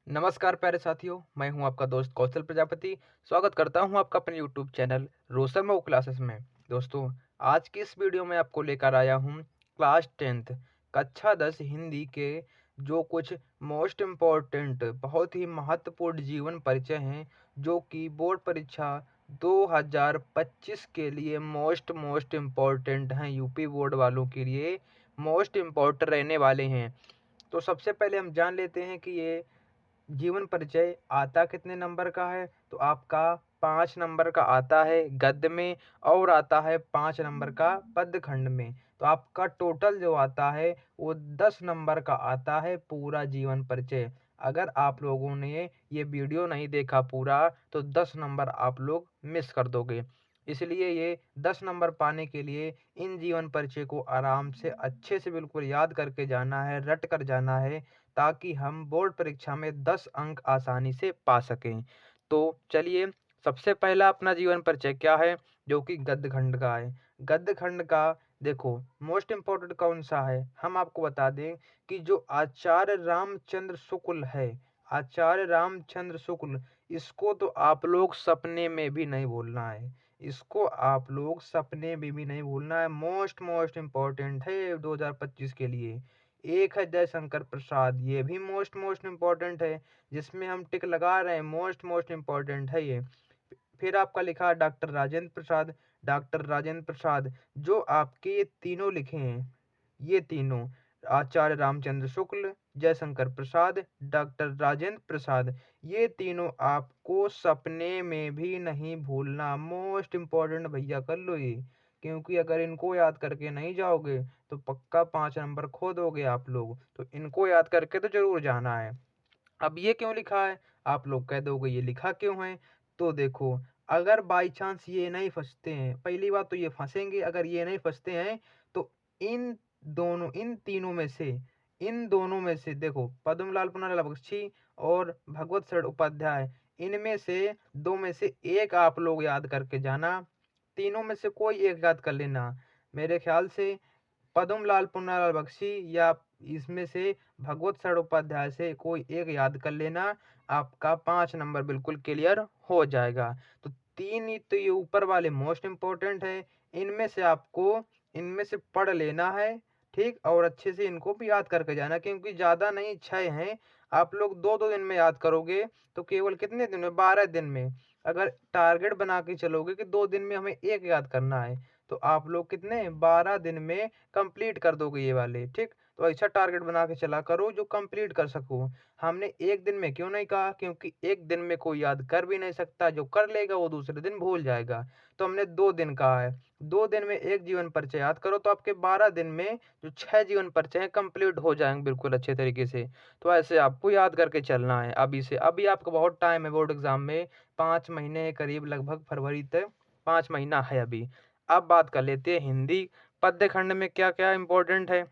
नमस्कार प्यारे साथियों, मैं हूं आपका दोस्त कौशल प्रजापति। स्वागत करता हूं आपका अपने यूट्यूब चैनल रोशन मऊ क्लासेस में। दोस्तों, आज की इस वीडियो में आपको लेकर आया हूं क्लास 10th कक्षा 10 हिंदी के जो कुछ मोस्ट इम्पोर्टेंट बहुत ही महत्वपूर्ण जीवन परिचय हैं, जो कि बोर्ड परीक्षा 2025 के लिए मोस्ट इम्पोर्टेंट हैं। यूपी बोर्ड वालों के लिए मोस्ट इम्पोर्टेंट रहने वाले हैं। तो सबसे पहले हम जान लेते हैं कि ये जीवन परिचय आता कितने नंबर का है। तो आपका 5 नंबर का आता है गद्य में और आता है 5 नंबर का पद्य खंड में। तो आपका टोटल जो आता है वो 10 नंबर का आता है पूरा जीवन परिचय। अगर आप लोगों ने ये वीडियो नहीं देखा पूरा तो 10 नंबर आप लोग मिस कर दोगे। इसलिए ये 10 नंबर पाने के लिए इन जीवन परिचय को आराम से अच्छे से बिल्कुल याद करके जाना है, रट कर जाना है, ताकि हम बोर्ड परीक्षा में 10 अंक आसानी से पा सकें। तो चलिए, सबसे पहला अपना जीवन परिचय क्या है, जो कि गद्य खंड का है। गद्य खंड का देखो मोस्ट इम्पोर्टेंट कौन सा है, हम आपको बता दें कि जो आचार्य रामचंद्र शुक्ल है, आचार्य रामचंद्र शुक्ल, इसको तो आप लोग सपने में भी नहीं भूलना है। इसको आप लोग सपने में भी नहीं भूलना है। मोस्ट इम्पोर्टेंट है 2025 के लिए। एक है जयशंकर प्रसाद, ये भी मोस्ट इम्पोर्टेंट है, जिसमें हम टिक लगा रहे हैं, मोस्ट इम्पोर्टेंट है ये। फिर आपका लिखा है डॉक्टर राजेंद्र प्रसाद। डॉक्टर राजेंद्र प्रसाद जो आपके ये तीनों लिखे हैं, ये तीनों आचार्य रामचंद्र शुक्ल, जयशंकर प्रसाद, डॉक्टर राजेंद्र प्रसाद, ये तीनों आपको सपने में भी नहीं भूलना। मोस्ट इम्पोर्टेंट भैया, कर लो ये, क्योंकि अगर इनको याद करके नहीं जाओगे तो पक्का 5 नंबर खो दोगे आप लोग। तो इनको याद करके तो जरूर जाना है। अब ये क्यों लिखा है, आप लोग कह दोगे ये लिखा क्यों है। तो देखो, अगर बाई चांस ये नहीं फंसते हैं, पहली बात तो ये फंसेंगे, अगर ये नहीं फंसते हैं तो इन दोनों में से देखो, पद्मलाल पुनालाल बख्शी और भगवत शरण उपाध्याय, इनमें से दो में से एक आप लोग याद करके जाना। तीनों में से कोई एक याद कर लेना। मेरे ख्याल से पद्मलाल पुन्नालाल बख्शी या इसमें से भगवत शरण उपाध्याय से कोई एक याद कर लेना, आपका 5 नंबर बिल्कुल क्लियर हो जाएगा। तो तीन ही तो ये ऊपर वाले मोस्ट इम्पोर्टेंट है, इनमें से आपको इनमें से पढ़ लेना है, ठीक, और अच्छे से इनको भी याद करके जाना, क्योंकि ज़्यादा नहीं 6 हैं। आप लोग दो दो दिन में याद करोगे तो केवल कितने दिन में, 12 दिन में। अगर टारगेट बना के चलोगे कि 2 दिन में हमें एक याद करना है, तो आप लोग कितने 12 दिन में कंप्लीट कर दोगे ये वाले, ठीक। तो ऐसा टारगेट बना के चला करो जो कंप्लीट कर सको। हमने एक दिन में क्यों नहीं कहा, क्योंकि एक दिन में कोई याद कर भी नहीं सकता, जो कर लेगा वो दूसरे दिन भूल जाएगा। तो हमने 2 दिन कहा है, 2 दिन में एक जीवन परिचय याद करो तो आपके 12 दिन में जो 6 जीवन परिचय हैं कंप्लीट हो जाएंगे बिल्कुल अच्छे तरीके से। तो ऐसे आपको याद करके चलना है अभी से। अभी आपका बहुत टाइम है बोर्ड एग्जाम में, 5 महीने करीब, लगभग फरवरी तक 5 महीना है अभी। अब बात कर लेते हैं हिंदी पद्य खंड में क्या क्या इंपॉर्टेंट है।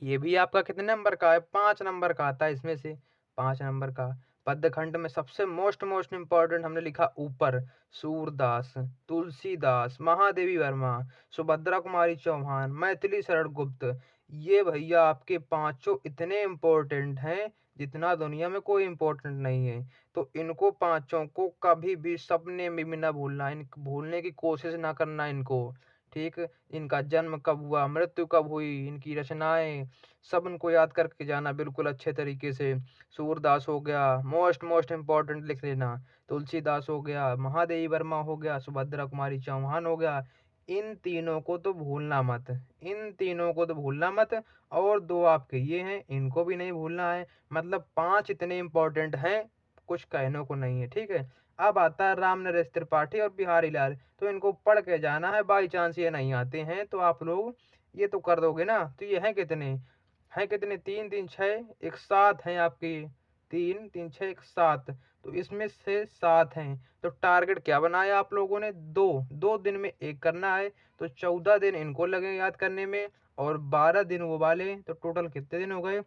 ये भी आपका कितने नंबर का है, 5 नंबर का आता है इसमें से, 5 नंबर का। पद्य खंड में सबसे मोस्ट इम्पोर्टेंट हमने लिखा ऊपर, सूरदास, तुलसीदास, महादेवी वर्मा, सुभद्रा कुमारी चौहान, मैथिली शरण गुप्त। ये भैया आपके पांचों इतने इम्पोर्टेंट हैं जितना दुनिया में कोई इम्पोर्टेंट नहीं है। तो इनको पांचों को कभी भी सपने में भी ना भूलना, इन भूलने की कोशिश ना करना इनको, ठीक। इनका जन्म कब हुआ, मृत्यु कब हुई, इनकी रचनाएं, सब उनको याद करके जाना बिल्कुल अच्छे तरीके से। सूरदास हो गया, मोस्ट इम्पोर्टेंट लिख लेना। तुलसीदास हो गया, महादेवी वर्मा हो गया, सुभद्रा कुमारी चौहान हो गया। इन तीनों को तो भूलना मत, इन तीनों को तो भूलना मत। और दो आपके ये हैं, इनको भी नहीं भूलना है। मतलब 5 इतने इम्पोर्टेंट हैं, कुछ कहने को नहीं है, ठीक है। अब आता है राम नरेश त्रिपाठी और बिहारी लाल, तो इनको पढ़ के जाना है। बाई चांस ये नहीं आते हैं तो आप लोग ये तो कर दोगे ना। तो ये हैं कितने, 3 3 6 एक 7 हैं आपके, 3 3 6 एक 7। तो इसमें से 7 हैं। तो टारगेट क्या बनाया आप लोगों ने, 2 2 दिन में एक करना है। तो 14 दिन इनको लगे याद करने में, और 12 दिन वो वाले, तो टोटल कितने दिन हो गए,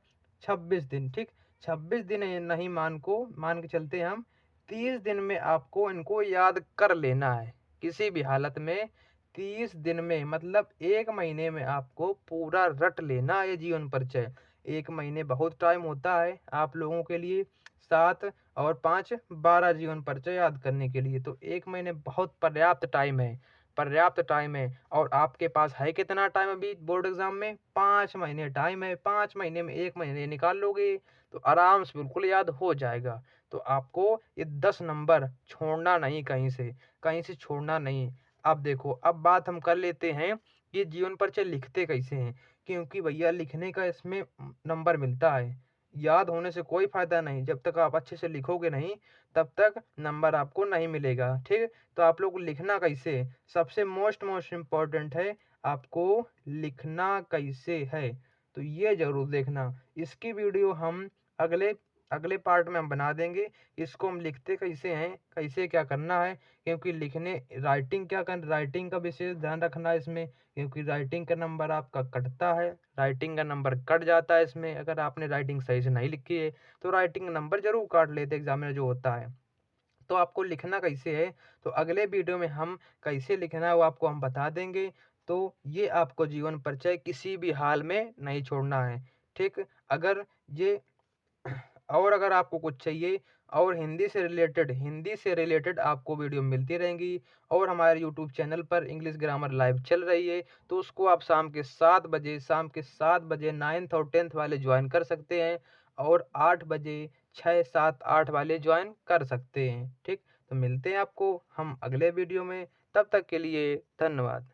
26 दिन, ठीक। 26 दिन नहीं मान के चलते हैं हम, 30 दिन में आपको इनको याद कर लेना है किसी भी हालत में। 30 दिन में मतलब 1 महीने में आपको पूरा रट लेना है ये जीवन परिचय। 1 महीने बहुत टाइम होता है आप लोगों के लिए, 7 और 5 12 जीवन परिचय याद करने के लिए। तो 1 महीने बहुत पर्याप्त टाइम है। और आपके पास है कितना टाइम अभी बोर्ड एग्ज़ाम में? 5 महीने टाइम है। 5 महीने में 1 महीने निकाल लोगे तो आराम से बिल्कुल याद हो जाएगा। तो आपको ये 10 नंबर छोड़ना नहीं कहीं से छोड़ना नहीं। अब देखो, अब बात हम कर लेते हैं कि जीवन परिचय लिखते कैसे हैं? क्योंकि भैया लिखने का इसमें नंबर मिलता है। याद होने से कोई फ़ायदा नहीं, जब तक आप अच्छे से लिखोगे नहीं, तब तक नंबर आपको नहीं मिलेगा, ठीक है? तो आप लोग लिखना कैसे? सबसे मोस्ट इम्पोर्टेंट है, आपको लिखना कैसे है, तो ये ज़रूर देखना। इसकी वीडियो हम अगले अगले पार्ट में हम बना देंगे। इसको हम लिखते कैसे हैं, कैसे क्या करना है, क्योंकि राइटिंग का विशेष ध्यान रखना है इसमें, क्योंकि राइटिंग का नंबर आपका कटता है। राइटिंग का नंबर कट जाता है इसमें, अगर आपने राइटिंग सही से नहीं लिखी है, तो राइटिंग नंबर ज़रूर काट लेते एग्ज़ामिनर जो होता है। तो आपको लिखना कैसे है, तो अगले वीडियो में हम कैसे लिखना है वो आपको हम बता देंगे। तो ये आपको जीवन परिचय किसी भी हाल में नहीं छोड़ना है, ठीक? अगर ये और अगर आपको कुछ चाहिए और हिंदी से रिलेटेड आपको वीडियो मिलती रहेंगी। और हमारे यूट्यूब चैनल पर इंग्लिश ग्रामर लाइव चल रही है, तो उसको आप शाम के 7 बजे 9th और 10th वाले ज्वाइन कर सकते हैं, और 8 बजे 6, 7, 8 वाले ज्वाइन कर सकते हैं, ठीक? तो मिलते हैं आपको हम अगले वीडियो में, तब तक के लिए धन्यवाद।